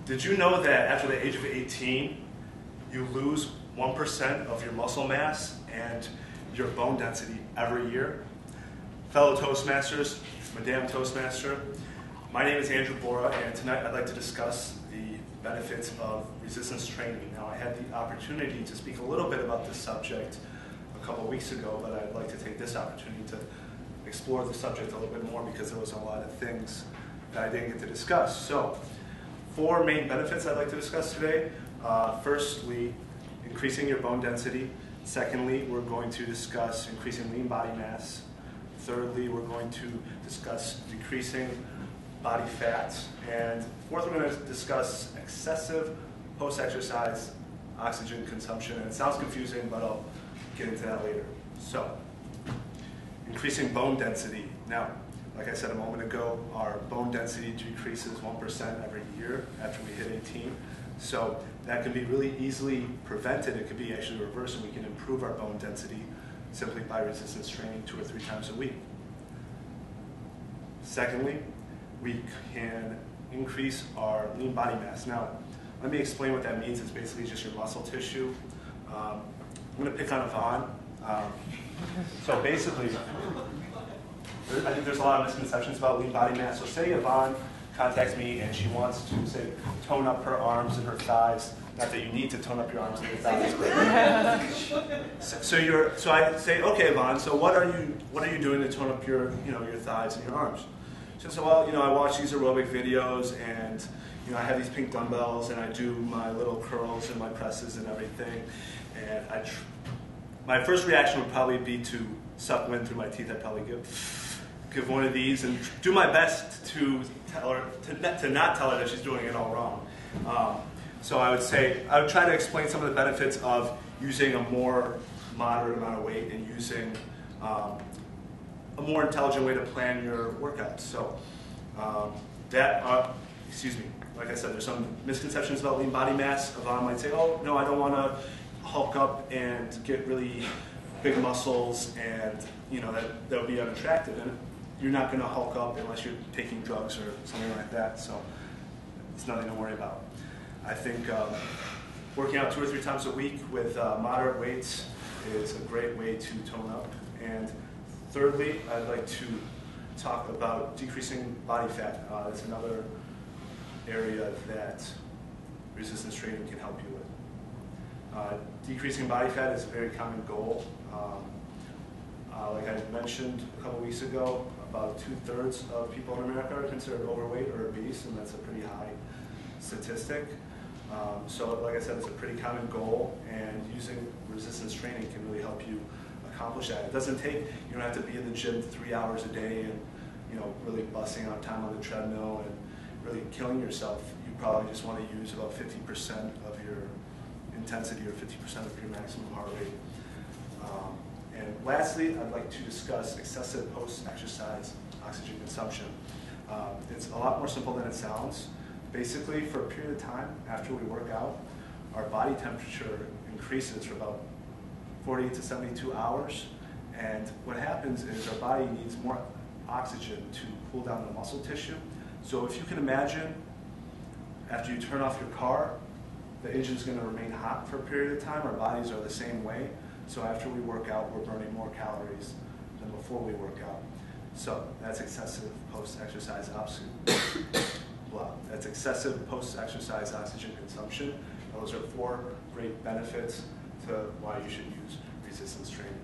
Did you know that after the age of 18, you lose 1% of your muscle mass and your bone density every year? Fellow Toastmasters, Madame Toastmaster, my name is Andrew Bora, and tonight I'd like to discuss the benefits of resistance training. Now, I had the opportunity to speak a little bit about this subject a couple weeks ago, but I'd like to take this opportunity to explore the subject a little bit more because there was a lot of things that I didn't get to discuss. So, 4 main benefits I'd like to discuss today. Firstly, increasing your bone density. Secondly, we're going to discuss increasing lean body mass. Thirdly, we're going to discuss decreasing body fat. And fourth, we're going to discuss excessive post-exercise oxygen consumption. And it sounds confusing, but I'll get into that later. So, increasing bone density. Now, like I said a moment ago, our bone density decreases 1% every year after we hit 18. So that can be really easily prevented. It could be actually reversed, and we can improve our bone density simply by resistance training 2 or 3 times a week. Secondly, we can increase our lean body mass. Now, let me explain what that means. It's basically just your muscle tissue. I'm going to pick on Yvonne. So basically, I think there's a lot of misconceptions about lean body mass. So say Yvonne contacts me and she wants to, say, tone up her arms and her thighs. Not that you need to tone up your arms and your thighs, but so I say, okay, Yvonne, so what are you doing to tone up your your thighs and your arms? She says, well, I watch these aerobic videos, and I have these pink dumbbells, and I do my little curls and my presses and everything, and my first reaction would probably be to suck wind through my teeth. I'd probably give one of these and do my best to tell her to not tell her that she's doing it all wrong. So I would try to explain some of the benefits of using a more moderate amount of weight and using a more intelligent way to plan your workouts. So like I said, there's some misconceptions about lean body mass. Yvonne might say, oh, no, I don't want to hulk up and get really big muscles, and that would be unattractive. And you're not going to hulk up unless you're taking drugs or something like that. So it's nothing to worry about. I think working out 2 or 3 times a week with moderate weights is a great way to tone up. And thirdly, I'd like to talk about decreasing body fat. It's another area that resistance training can help you with. Decreasing body fat is a very common goal. Like I mentioned a couple weeks ago, about 2/3 of people in America are considered overweight or obese, and that's a pretty high statistic. So like I said, it's a pretty common goal, and using resistance training can really help you accomplish that. It doesn't take, you don't have to be in the gym 3 hours a day and really busting out time on the treadmill and really killing yourself. You probably just want to use about 50% of your intensity or 50% of your maximum heart rate. And lastly, I'd like to discuss excessive post-exercise oxygen consumption. It's a lot more simple than it sounds. Basically, for a period of time after we work out, our body temperature increases for about 48 to 72 hours. And what happens is our body needs more oxygen to cool down the muscle tissue. So if you can imagine, after you turn off your car, the engine's going to remain hot for a period of time. Our bodies are the same way. So after we work out, we're burning more calories than before we work out. So that's excessive post-exercise oxygen. That's excessive post-exercise oxygen consumption. Those are 4 great benefits to why you should use resistance training.